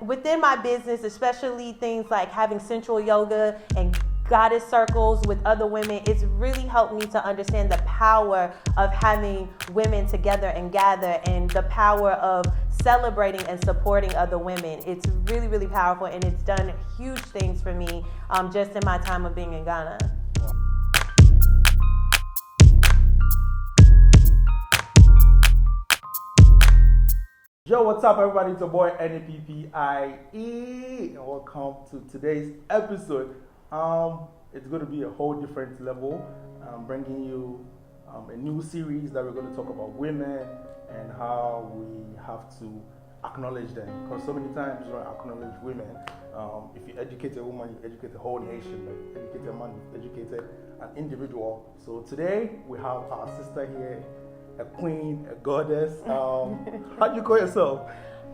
But within my business, especially things like having sensual yoga and goddess circles with other women, it's really helped me to understand the power of having women together and gather, and the power of celebrating and supporting other women. It's really, really powerful, and it's done huge things for me just in my time of being in Ghana. Yo, what's up, everybody? It's your boy nappie, and welcome to today's episode. It's going to be a whole different level. I'm bringing you a new series that we're going to talk about women and how we have to acknowledge them. Because so many times you don't acknowledge women. If you educate a woman, you educate the whole nation. But if you educate a man, you educate an individual. So today we have our sister here, a queen, a goddess. How do you call yourself?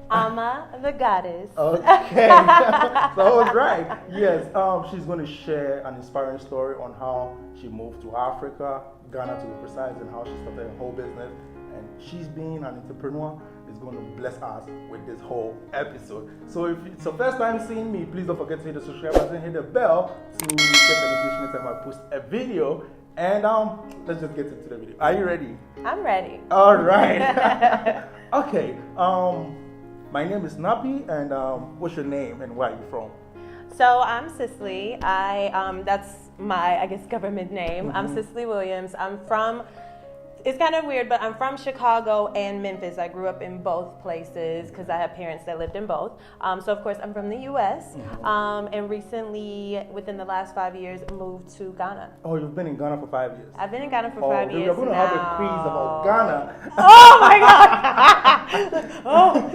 Ama the goddess. Okay, so I was right. Yes, she's going to share an inspiring story on how she moved to Africa, Ghana to be precise, and how she started a whole business. And she's being an entrepreneur is going to bless us with this whole episode. So if it's your first time seeing me, please don't forget to hit the subscribe button, hit the bell to get the notification next time I post a video. And let's just get into the video. Are you ready? I'm ready. All right. Okay. My name is Nappie, and what's your name and where are you from? So I'm Cicely. That's my, I guess, government name. I'm Cicely Williams. I'm from, it's kind of weird, but I'm from Chicago and Memphis. I grew up in both places because I have parents that lived in both. So of course I'm from the U.S. And recently, within the last 5 years, moved to Ghana. Oh, you've been in Ghana for 5 years? I've been in Ghana for 5 years. We're going to have a quiz about Ghana. Oh my God! Oh,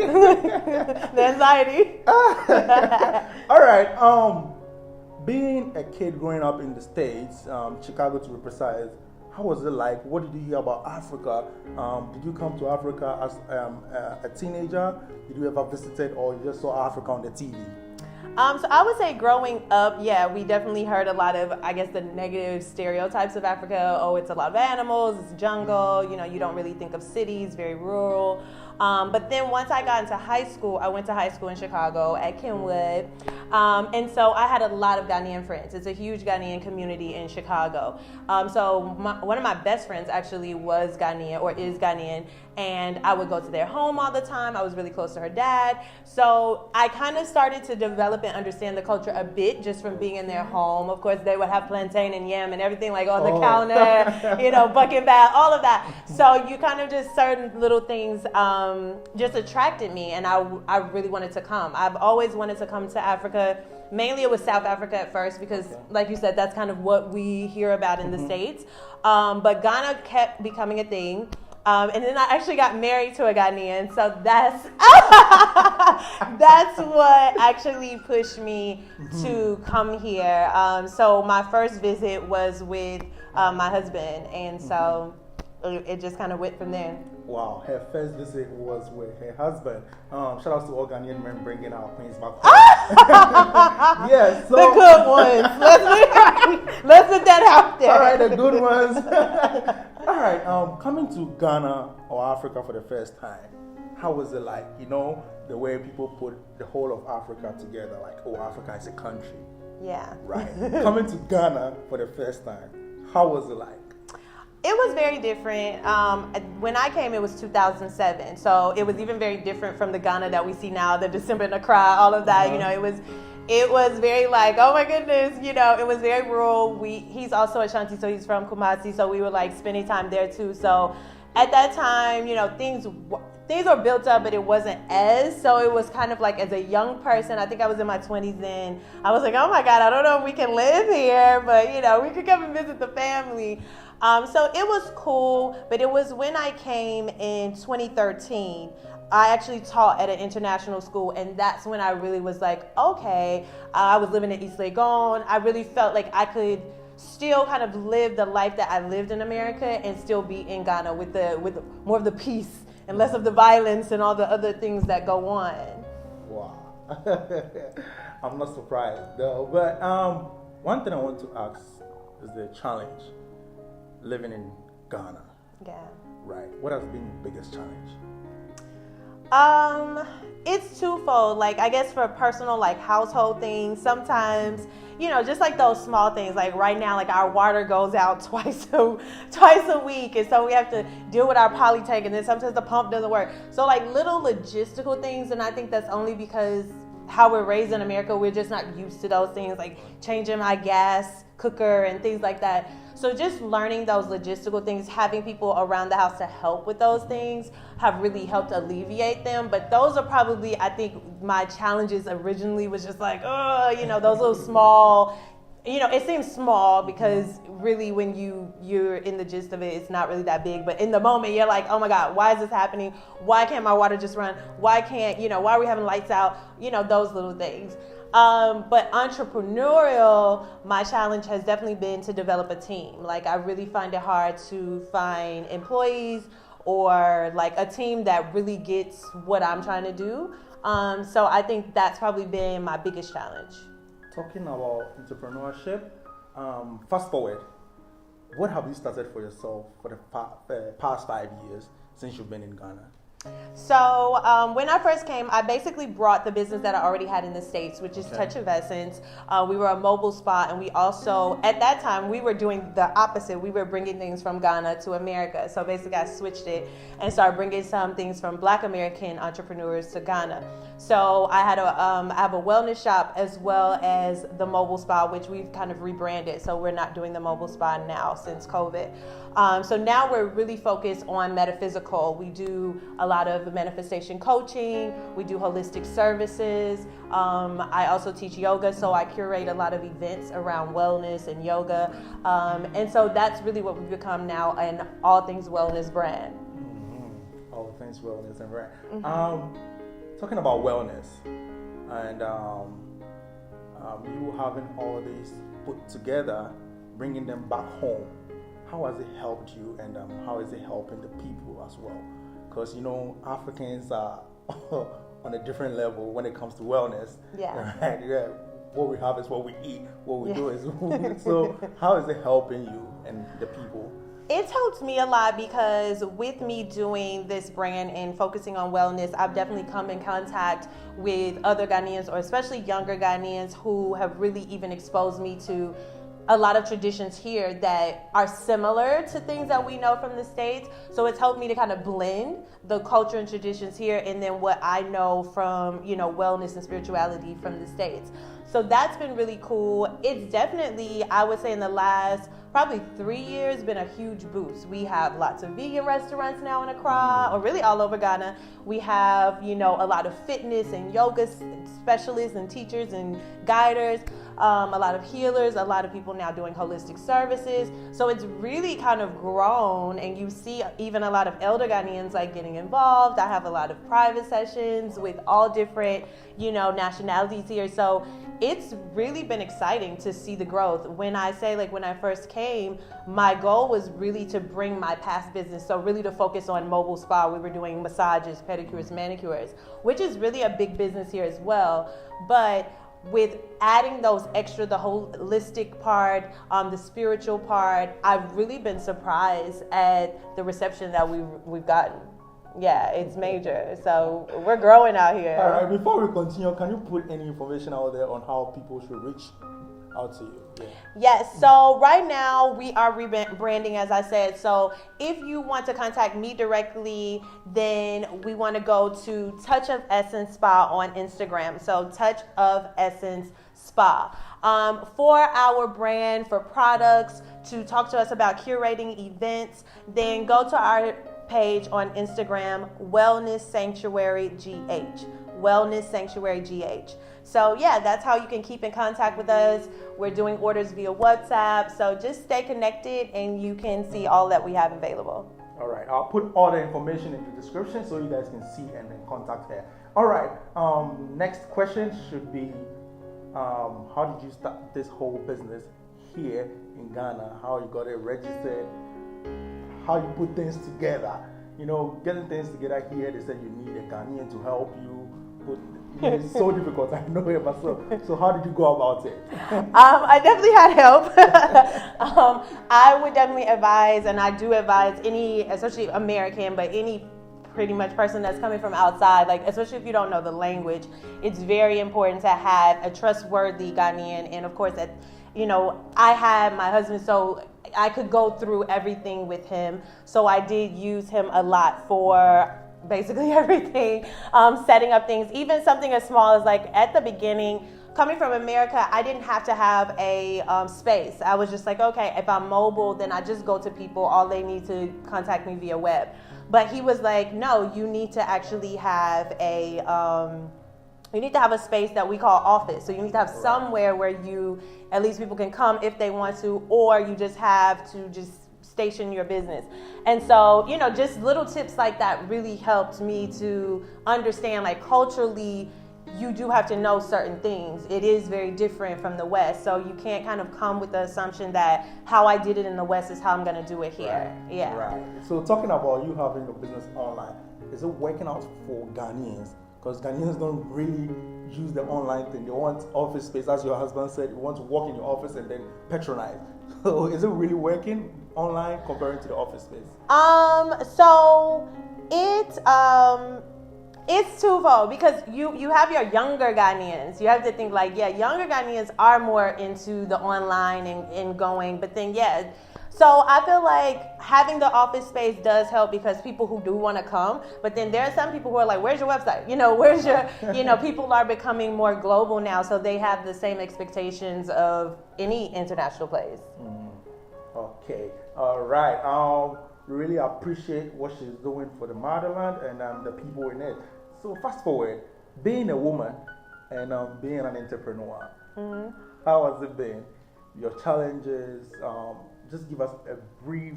the anxiety. All right. Being a kid growing up in the States, Chicago to be precise, how was it like? What did you hear about Africa? Did you come to Africa as a teenager? Did you ever visited, or you just saw Africa on the TV? So I would say growing up, yeah, we definitely heard a lot of, I guess, the negative stereotypes of Africa. Oh, it's a lot of animals, it's jungle, you don't really think of cities, very rural. But then once I got into high school, I went to high school in Chicago at Kenwood. And so I had a lot of Ghanaian friends. It's a huge Ghanaian community in Chicago. So one of my best friends actually was Ghanaian, or is Ghanaian, and I would go to their home all the time. I was really close to her dad. So I kind of started to develop and understand the culture a bit just from being in their home. Of course, they would have plantain and yam and everything like on the counter, bucket bath, all of that. So you kind of just certain little things just attracted me, and I really wanted to come. I've always wanted to come to Africa. Mainly it was South Africa at first because, like you said, that's kind of what we hear about in the States. But Ghana kept becoming a thing. And then I actually got married to a Ghanaian, so that's what actually pushed me to come here. So my first visit was with my husband, and so it just kind of went from there. Wow, her first visit was with her husband. Shout out to all Ghanaian men bringing our queens back home. Yes, so the good ones. Let's put that out there. All right, the good ones. All right, coming to Ghana or Africa for the first time, how was it like? The way people put the whole of Africa together, like, oh, Africa is a country. Yeah. Right. Coming to Ghana for the first time, how was it like? It was very different. When I came, it was 2007, so it was even very different from the Ghana that we see now, the December in Accra, all of that. It was very like, oh my goodness, it was very rural. He's also Ashanti, so he's from Kumasi, so we were like spending time there too. So at that time, things were built up, but it wasn't so it was kind of like, as a young person, I think I was in my 20s then, I was like, oh my God, I don't know if we can live here, but we could come and visit the family. So it was cool, but it was when I came in 2013, I actually taught at an international school, and that's when I really was like, okay, I was living in East Legon. I really felt like I could still kind of live the life that I lived in America and still be in Ghana with more of the peace and less of the violence and all the other things that go on. Wow. I'm not surprised though, but one thing I want to ask is the challenge living in Ghana. Yeah. Right. What has been the biggest challenge? It's twofold. Like, I guess for personal, like, household things, sometimes, just like those small things. Like right now, like our water goes out twice a week, and so we have to deal with our poly tank, and then sometimes the pump doesn't work. So like little logistical things, and I think that's only because how we're raised in America, we're just not used to those things, like changing my gas cooker and things like that. So just learning those logistical things, having people around the house to help with those things have really helped alleviate them. But those are probably, I think, my challenges originally was just like, those little small, it seems small because really when you're in the gist of it, it's not really that big. But in the moment, you're like, oh my God, why is this happening? Why can't my water just run? Why are we having lights out? Those little things. But entrepreneurial, my challenge has definitely been to develop a team. Like I really find it hard to find employees or like a team that really gets what I'm trying to do. So I think that's probably been my biggest challenge. Talking about entrepreneurship, fast forward, what have you started for yourself for the past 5 years since you've been in Ghana? So when I first came, I basically brought the business that I already had in the States, which is Touch of Essence. We were a mobile spa, and we also, at that time, we were doing the opposite. We were bringing things from Ghana to America. So basically, I switched it and started bringing some things from Black American entrepreneurs to Ghana. So I have a wellness shop as well as the mobile spa, which we've kind of rebranded. So we're not doing the mobile spa now since COVID. So now we're really focused on Metaphysical. We do a lot of manifestation coaching. We do holistic services. I also teach yoga, so I curate a lot of events around wellness and yoga. And so that's really what we've become now, an all things wellness brand. Mm-hmm. All things wellness and brand. Mm-hmm. Talking about wellness and you having all these put together, bringing them back home. How has it helped you, and how is it helping the people as well? Because Africans are on a different level when it comes to wellness. Yeah. Right? Yeah. What we have is what we eat. What we do is so. How is it helping you and the people? It's helped me a lot because with me doing this brand and focusing on wellness, I've definitely come in contact with other Ghanaians, or especially younger Ghanaians, who have really even exposed me to a lot of traditions here that are similar to things that we know from the States. So it's helped me to kind of blend the culture and traditions here and then what I know from, wellness and spirituality from the States. So that's been really cool. It's definitely, I would say in the last probably 3 years, been a huge boost. We have lots of vegan restaurants now in Accra, or really all over Ghana. We have, a lot of fitness and yoga specialists and teachers and guiders, a lot of healers, a lot of people now doing holistic services. So it's really kind of grown, and you see even a lot of elder Ghanaians like getting involved. I have a lot of private sessions with all different, nationalities here. So it's really been exciting to see the growth. When I say, when I first came, my goal was really to bring my past business, so really to focus on mobile spa. We were doing massages, pedicures, manicures, which is really a big business here as well. But with adding those extra, the holistic part, the spiritual part, I've really been surprised at the reception that we've gotten. Yeah, it's major. So we're growing out here. All right, before we continue, can you put any information out there on how people should reach out to you? Yeah. Yes, so right now we are rebranding, as I said. So if you want to contact me directly, then we want to go to Touch of Essence Spa on Instagram. So Touch of Essence Spa. For our brand, for products, to talk to us about curating events, then go to our page on Instagram, Wellness Sanctuary GH. Wellness Sanctuary GH. So yeah, that's how you can keep in contact with us. We're doing orders via WhatsApp. So just stay connected and you can see all that we have available. All right. I'll put all the information in the description so you guys can see and then contact her. All right. Next question should be, how did you start this whole business here in Ghana? How you got it registered? How you put things together? Getting things together here, they said you need a Ghanaian to help you put. It's so difficult, I know it, but so how did you go about it? I definitely had help. I would definitely advise, and I do advise any, especially American, but any pretty much person that's coming from outside, like especially if you don't know the language, it's very important to have a trustworthy Ghanaian. And of course, I had my husband, so I could go through everything with him. So I did use him a lot for basically everything, setting up things, even something as small as like at the beginning. Coming from America, I didn't have to have a space. I was just like, okay, if I'm mobile, then I just go to people. All they need to contact me via web. But he was like, no, you need to actually have you need to have a space that we call office. So you need to have somewhere where at least people can come if they want to, or you just have to just station your business. And so, just little tips like that really helped me to understand, like, culturally, you do have to know certain things. It is very different from the West. So you can't kind of come with the assumption that how I did it in the West is how I'm going to do it here. Right. Yeah. Right. So talking about you having a business online, is it working out for Ghanaians? Because Ghanaians don't really use the online thing. They want office space, as your husband said. You want to walk in your office and then patronize. So is it really working online comparing to the office space? So it's twofold, because you have your younger Ghanaians. You have to think like, younger Ghanaians are more into the online and going, but then so I feel like having the office space does help, because people who do want to come, but then there are some people who are like, where's your website? Where's your, people are becoming more global now, so they have the same expectations of any international place. Okay, all right. Really appreciate what she's doing for the motherland and the people in it. So fast forward, being a woman and being an entrepreneur, how has it been? Your challenges? Just give us a brief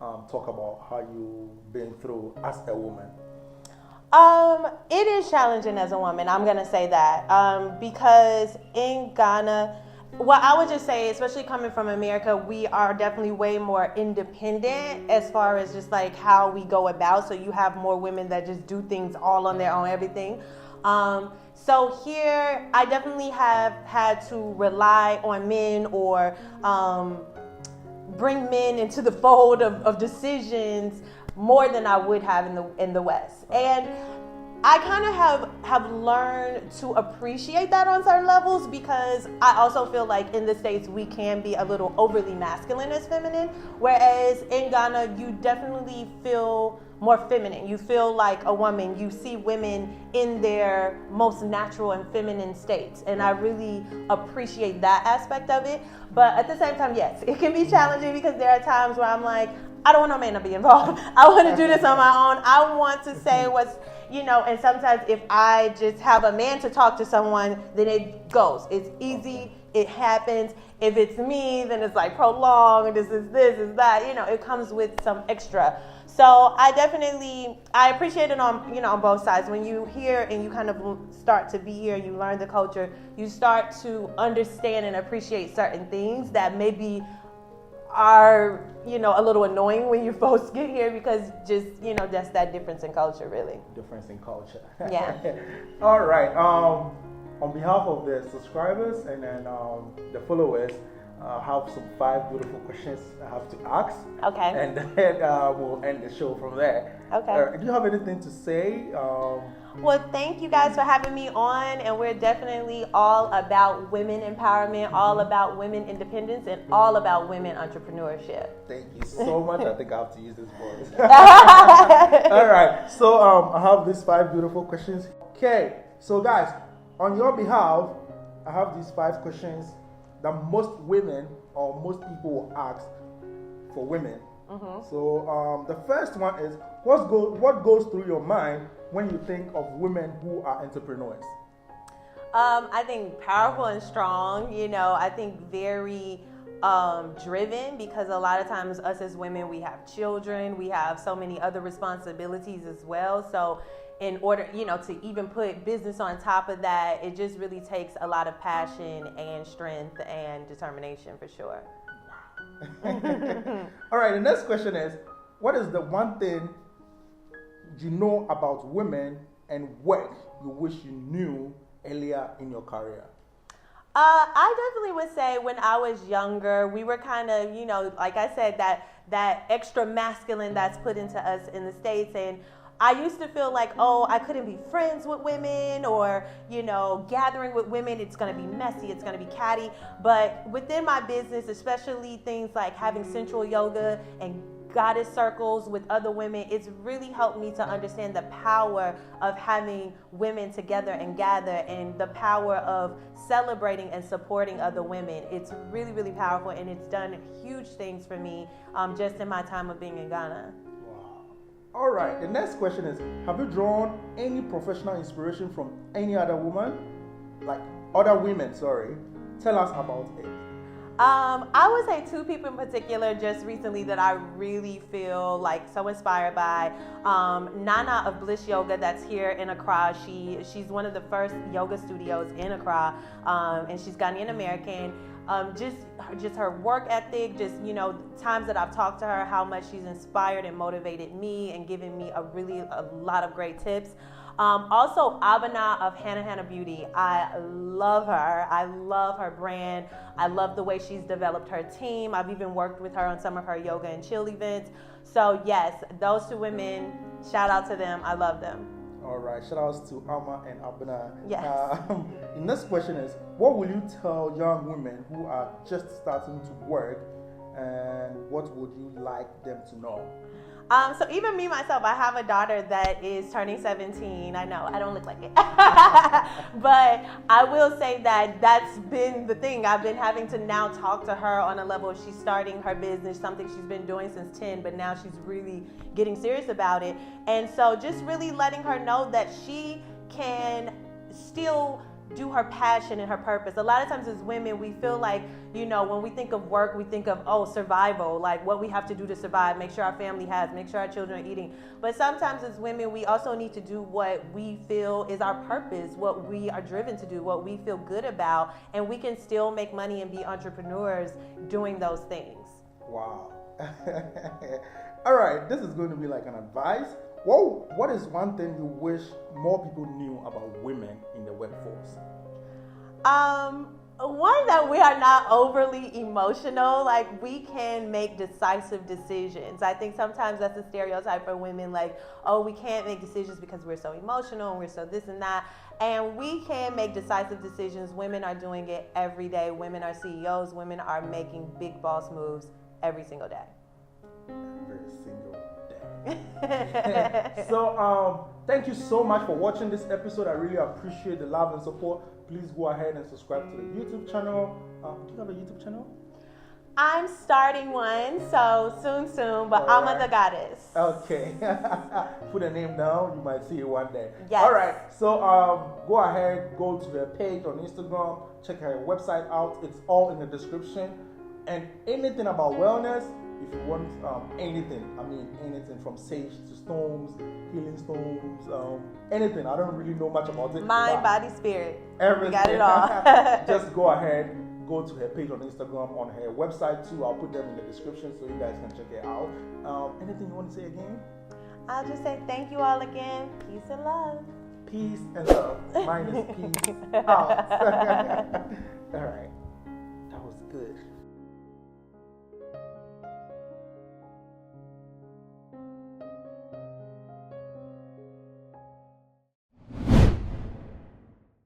talk about how you've been through as a woman. It is challenging as a woman, I'm going to say that, because in Ghana, I would just say, especially coming from America, we are definitely way more independent as far as just like how we go about. So you have more women that just do things all on their own, everything. So here, I definitely have had to rely on men or bring men into the fold of decisions more than I would have in the West. And I kind of have learned to appreciate that on certain levels, because I also feel like in the States we can be a little overly masculine as feminine, whereas in Ghana you definitely feel more feminine. You feel like a woman. You see women in their most natural and feminine states, and I really appreciate that aspect of it. But at the same time, yes, it can be challenging, because there are times where I'm like, I don't want no man to be involved. I want to do this on my own. I want to say what's, and sometimes if I just have a man to talk to someone, then it goes. It's easy. It happens. If it's me, then it's like prolonged. This is that. It comes with some extra. So I appreciate it on both sides. When you hear and you kind of start to be here, you learn the culture, you start to understand and appreciate certain things that maybe are, a little annoying when you first get here, because just, that's that difference in culture, really. Difference in culture. Yeah. All right. On behalf of the subscribers and then the followers, I have some 5 beautiful questions I have to ask. Okay. And then we'll end the show from there. Okay. Do you have anything to say? Well, thank you guys for having me on, and we're definitely all about women empowerment, all about women independence, and all about women entrepreneurship. Thank you so much. I think I have to use this voice. All right. So I have these 5 beautiful questions. Okay. So guys, on your behalf, I have these 5 questions that most women or most people will ask for women. So the first one is, what goes through your mind when you think of women who are entrepreneurs? I think powerful and strong, I think very driven, because a lot of times us as women, we have children, we have so many other responsibilities as well. So in order, to even put business on top of that, it just really takes a lot of passion and strength and determination, for sure. All right, the next question is, what is the one thing you know about women and work you wish you knew earlier in your career? I definitely would say when I was younger, we were kind of, like I said, that extra masculine that's put into us in the States. And I used to feel like, oh, I couldn't be friends with women, or, you know, gathering with women, it's going to be messy, it's going to be catty. But within my business, especially things like having sensual yoga and goddess circles with other women, it's really helped me to understand the power of having women together and gather, and the power of celebrating and supporting other women. It's really, really powerful, and it's done huge things for me just in my time of being in Ghana. Wow. All right, the next question is, have you drawn any professional inspiration from any other woman? Like other women, sorry. Tell us about it. I would say two people in particular just recently that I really feel like so inspired by. Nana of Bliss Yoga, that's here in Accra. She's one of the first yoga studios in Accra, and she's Ghanaian American. Just her work ethic, just, you know, times that I've talked to her, how much she's inspired and motivated me and given me a lot of great tips. Also, Abana of Hannah Beauty. I love her. I love her brand. I love the way she's developed her team. I've even worked with her on some of her yoga and chill events. So yes, those two women, shout out to them. I love them. All right, shout outs to Alma and Abana. Yes. The next question is, what will you tell young women who are just starting to work, and what would you like them to know? So even me, myself, I have a daughter that is turning 17. I know, I don't look like it. But I will say that that's been the thing. I've been having to now talk to her on a level. She's starting her business, something she's been doing since 10, but now she's really getting serious about it. And so just really letting her know that she can still do her passion and her purpose. A lot of times as women, we feel like, you know, when we think of work, we think of, oh, survival, like what we have to do to survive, make sure our family has, make sure our children are eating. But sometimes as women, we also need to do what we feel is our purpose, what we are driven to do, what we feel good about, and we can still make money and be entrepreneurs doing those things. Wow. All right, this is going to be like an advice. What is one thing you wish more people knew about women in the workforce? One, that we are not overly emotional. Like, we can make decisive decisions. I think sometimes that's a stereotype for women, like, oh, we can't make decisions because we're so emotional and we're so this and that. And we can make decisive decisions. Women are doing it every day. Women are CEOs. Women are making big boss moves every single day. Every single day. So thank you so much for watching this episode. I really appreciate the love and support. Please go ahead and subscribe to the YouTube channel. Do you have a YouTube channel? I'm starting one, so soon, but I'm the goddess. Okay. Put a name down, you might see it one day. Yes. All right, so go ahead, go to her page on Instagram, check her website out. It's all in the description. And anything about wellness, if you want anything from sage to stones, healing stones, anything. I don't really know much about it. Mind, body, spirit. Everything. We got it all. Just go ahead, go to her page on Instagram, on her website too. I'll put them in the description so you guys can check it out. Anything you want to say again? I'll just say thank you all again. Peace and love. Peace and love. Mine is peace out. All right. That was good.